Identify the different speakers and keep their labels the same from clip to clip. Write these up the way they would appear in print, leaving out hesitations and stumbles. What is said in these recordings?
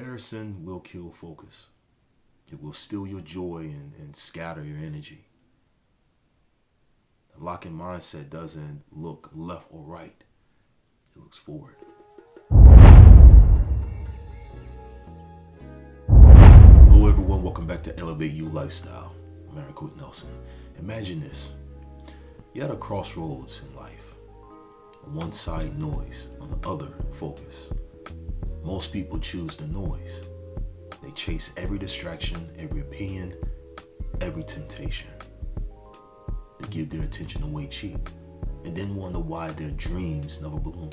Speaker 1: Comparison will kill focus. It will steal your joy and scatter your energy. The lock-in mindset doesn't look left or right. It looks forward. Hello everyone, welcome back to Elevate You Lifestyle. I'm Aaron Nelson. Imagine this. You're at a crossroads in life. On one side noise, on the other focus. Most people choose the noise. They chase every distraction, every opinion, every temptation. They give their attention away cheap and then wonder why their dreams never bloom.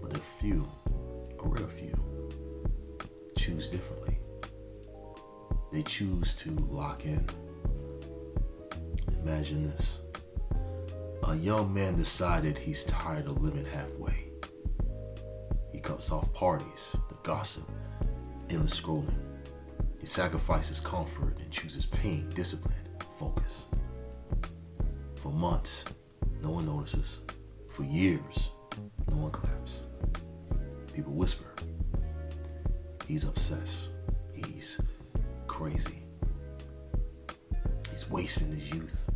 Speaker 1: But a rare few, choose differently. They choose to lock in. Imagine this. A young man decided he's tired of living halfway. He cuts off parties, the gossip, endless scrolling. He sacrifices comfort and chooses pain, discipline, focus. For months, no one notices. For years, no one claps. People whisper. He's obsessed. He's crazy. He's wasting his youth.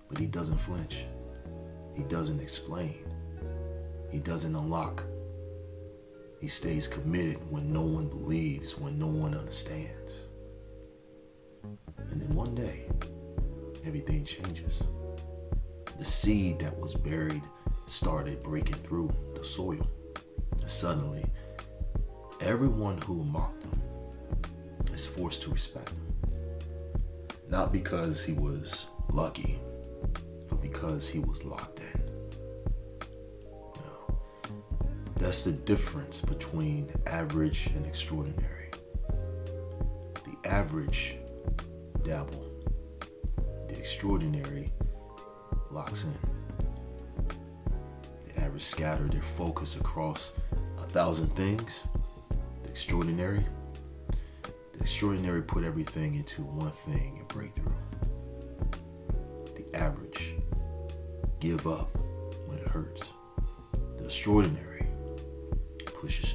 Speaker 1: But he doesn't flinch. He doesn't explain. He doesn't unlock. He stays committed when no one believes, when no one understands. And then one day, everything changes. The seed that was buried started breaking through the soil. And suddenly, everyone who mocked him is forced to respect him. Not because he was lucky, but because he was locked in. That's the difference between average and extraordinary. The average dabble. The extraordinary locks in. The average scatter their focus across 1,000 things. The extraordinary put everything into one thing and break through. The average give up when it hurts. The extraordinary pushes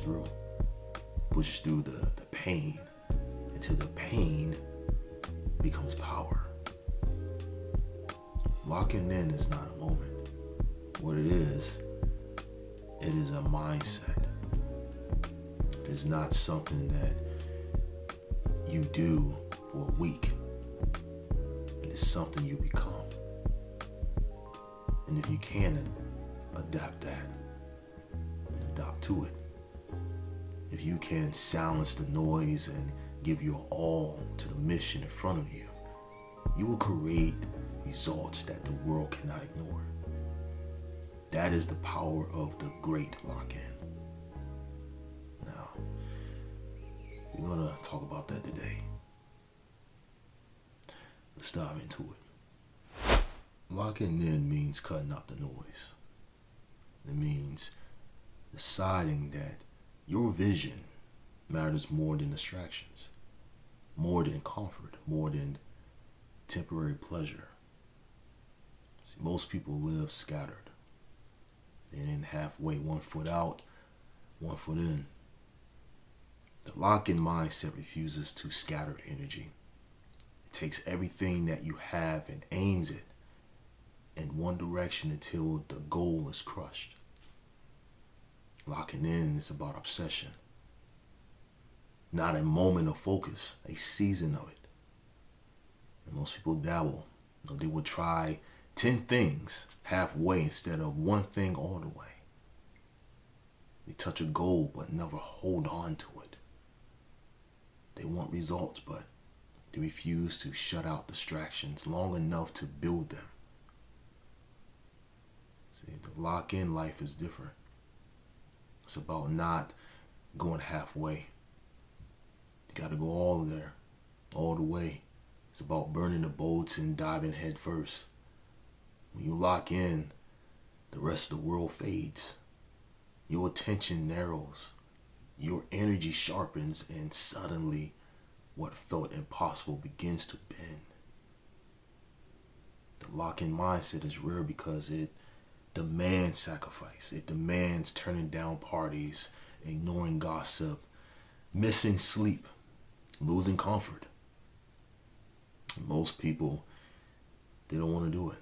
Speaker 1: through the pain until the pain becomes power. Locking in is not a moment. What it is a mindset. It is not something that you do for a week. It is something you become. And if you can adapt that and adopt to it, if you can silence the noise and give your all to the mission in front of you, you will create results that the world cannot ignore. That is the power of the great lock-in. Now, we're going to talk about that today. Let's dive into it. Locking in means cutting out the noise. It means deciding that your vision matters more than distractions, more than comfort, more than temporary pleasure. See, most people live scattered. They're in halfway, one foot out, one foot in. The lock-in mindset refuses to scatter energy. It takes everything that you have and aims it in one direction until the goal is crushed. Locking in is about obsession. Not a moment of focus, a season of it. And most people dabble. They will try 10 things halfway instead of one thing all the way. They touch a goal but never hold on to it. They want results but they refuse to shut out distractions long enough to build them. See, the lock-in life is different. It's about not going halfway. You got to go all there, all the way. It's about burning the boats and diving head first. When you lock in, the rest of the world fades. Your attention narrows. Your energy sharpens, and suddenly what felt impossible begins to bend. The lock-in mindset is rare because it demands sacrifice. It demands turning down parties, ignoring gossip, missing sleep, losing comfort. Most people, they don't want to do it.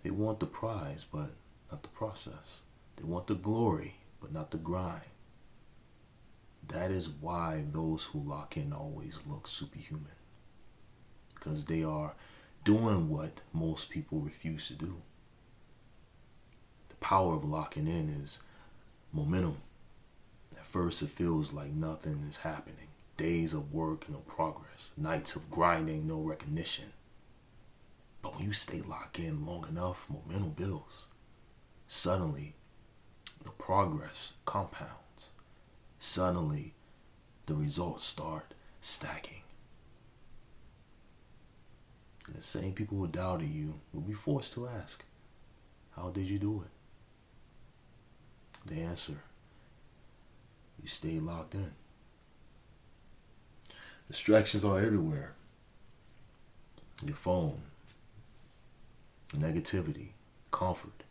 Speaker 1: They want the prize, but not the process. They want the glory, but not the grind. That is why those who lock in always look superhuman. Because they are doing what most people refuse to do. The power of locking in is momentum. At first it feels like nothing is happening. Days of work, no progress. Nights of grinding, no recognition. But when you stay locked in long enough, momentum builds. Suddenly, the progress compounds. Suddenly, the results start stacking. And the same people who doubted you will be forced to ask, how did you do it? The answer, you stayed locked in. Distractions are everywhere. Your phone, negativity, comfort.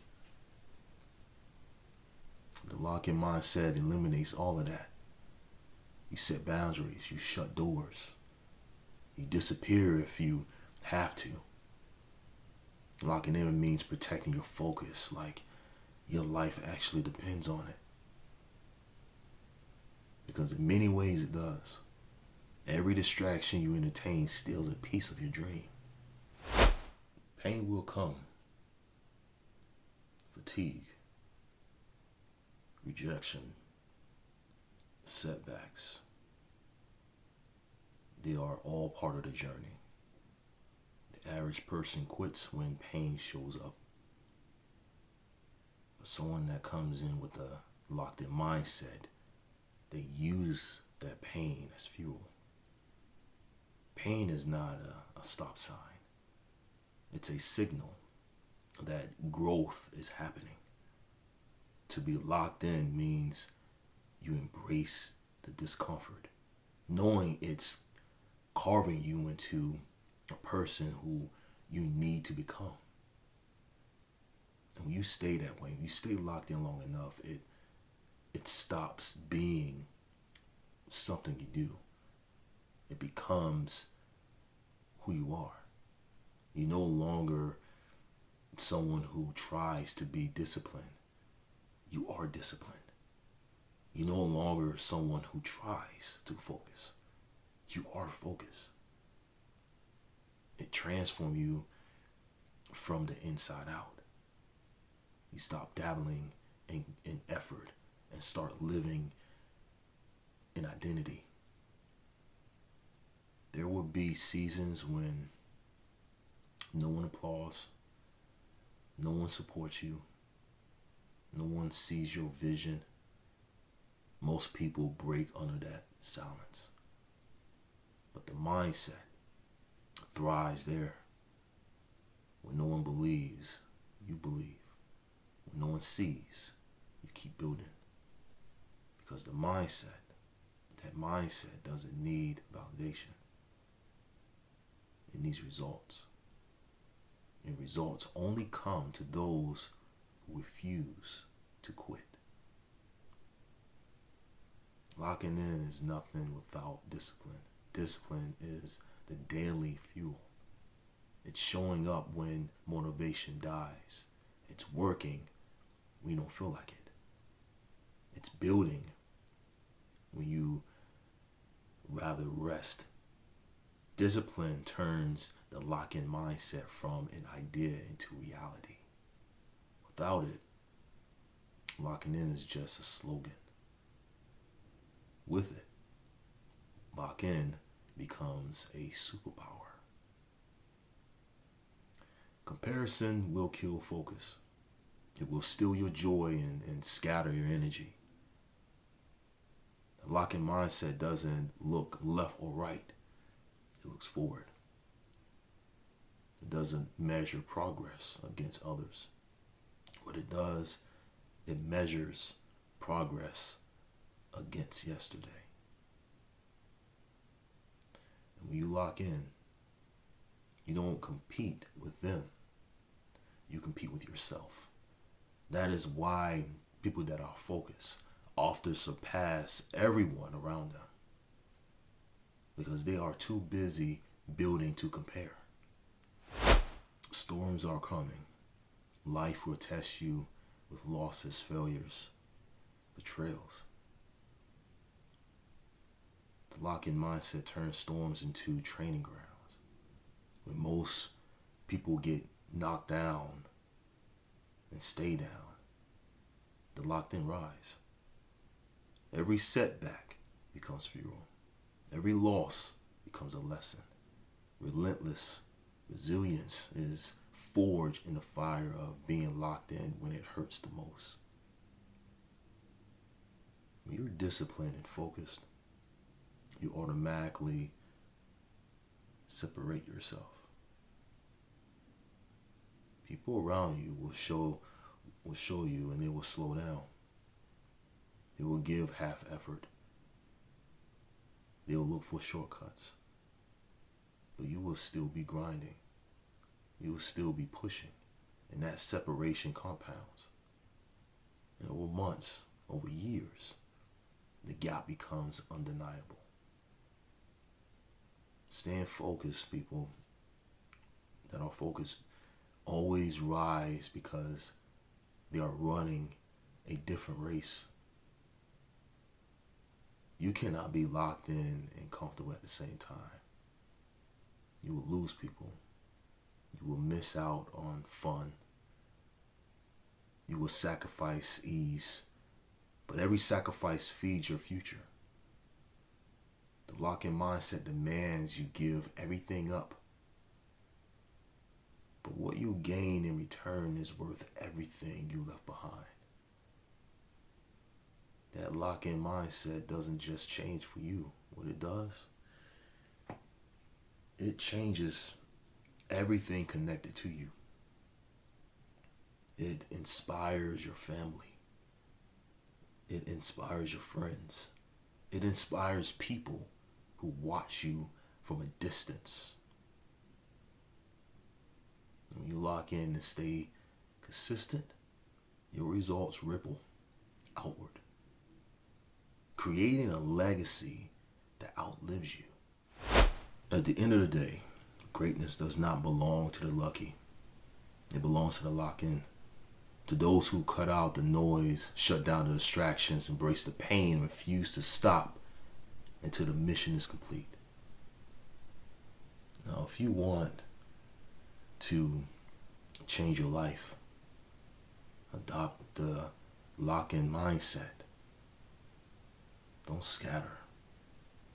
Speaker 1: The lock-in mindset eliminates all of that. You set boundaries, you shut doors. You disappear if you have to. Locking in means protecting your focus, like your life actually depends on it. Because in many ways it does. Every distraction you entertain steals a piece of your dream. Pain will come. Fatigue. Rejection. Setbacks. They are all part of the journey. The average person quits when pain shows up. But someone that comes in with a locked-in mindset, they use that pain as fuel. Pain is not a stop sign. It's a signal that growth is happening. To be locked in means you embrace the discomfort, knowing it's carving you into a person who you need to become. And when you stay that way, when you stay locked in long enough, it stops being something you do. It becomes who you are. You're no longer someone who tries to be disciplined. You are disciplined. You're no longer someone who tries to focus. You are focused. It transforms you from the inside out. You stop dabbling in effort and start living in identity. There will be seasons when no one applauds, no one supports you, no one sees your vision. Most people break under that silence. But the mindset thrives there. When no one believes, you believe. When no one sees, you keep building. Because that mindset doesn't need validation. It needs results. And results only come to those who refuse to quit. Locking in is nothing without discipline. Discipline is the daily fuel. It's showing up when motivation dies. It's working when you don't feel like it. It's building when you rather rest. Discipline turns the lock-in mindset from an idea into reality. Without it, locking in is just a slogan. With it, lock in becomes a superpower. Comparison will kill focus. It will steal your joy and scatter your energy. The lock-in mindset doesn't look left or right. It looks forward. It doesn't measure progress against others. What it does, it measures progress against yesterday. And when you lock in, you don't compete with them. You compete with yourself. That is why people that are focused often surpass everyone around them because they are too busy building to compare. Storms are coming. Life will test you with losses, failures, betrayals. The lock-in mindset turns storms into training grounds. When most people get knocked down and stay down, the locked-in rise. Every setback becomes fuel. Every loss becomes a lesson. Relentless resilience is forged in the fire of being locked in when it hurts the most. When you're disciplined and focused, you automatically separate yourself. People around you will show you, and they will slow down. They will give half effort. They'll look for shortcuts. But you will still be grinding. You will still be pushing. And that separation compounds. And over months, over years, the gap becomes undeniable. Staying focused, people that are focused always rise because they are running a different race. You cannot be locked in and comfortable at the same time. You will lose people. You will miss out on fun. You will sacrifice ease. But every sacrifice feeds your future. The lock-in mindset demands you give everything up. But what you gain in return is worth everything you left behind. That lock-in mindset doesn't just change for you. What it does, it changes everything connected to you. It inspires your family. It inspires your friends. It inspires people who watch you from a distance. When you lock in and stay consistent, your results ripple outward, creating a legacy that outlives you. At the end of the day, greatness does not belong to the lucky. It belongs to the lock-in. To those who cut out the noise, shut down the distractions, embrace the pain, and refuse to stop until the mission is complete. Now, if you want to change your life, adopt the lock-in mindset. Don't scatter.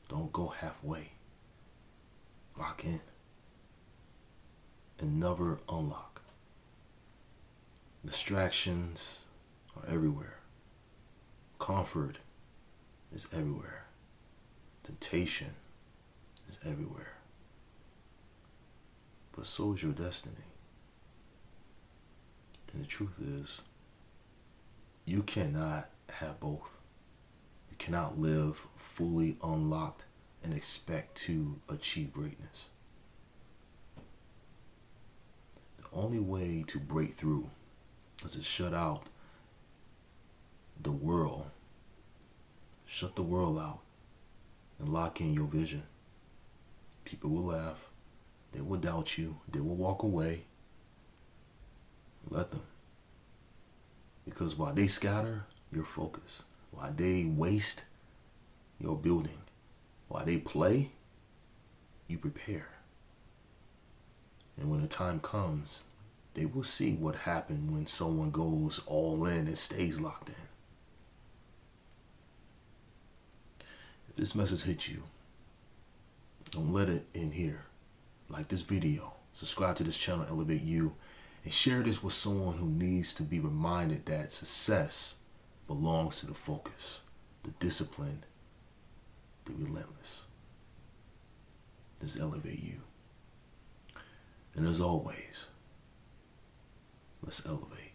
Speaker 1: Don't go halfway. Lock in and never unlock. Distractions are everywhere. Comfort is everywhere. Temptation is everywhere. But so is your destiny. And the truth is, you cannot have both. You cannot live fully unlocked and expect to achieve greatness. The only way to break through is to shut out the world. Shut the world out and lock in your vision. People will laugh. They will doubt you. They will walk away. Let them. Because while they scatter, you're focused. While they waste, you're building. While they play, you prepare. And when the time comes, they will see what happened when someone goes all in and stays locked in. If this message hits you, don't let it in here. Like this video, subscribe to this channel, Elevate You, and share this with someone who needs to be reminded that success belongs to the focus, the discipline, the relentless. This Elevate You. And as always, let's elevate.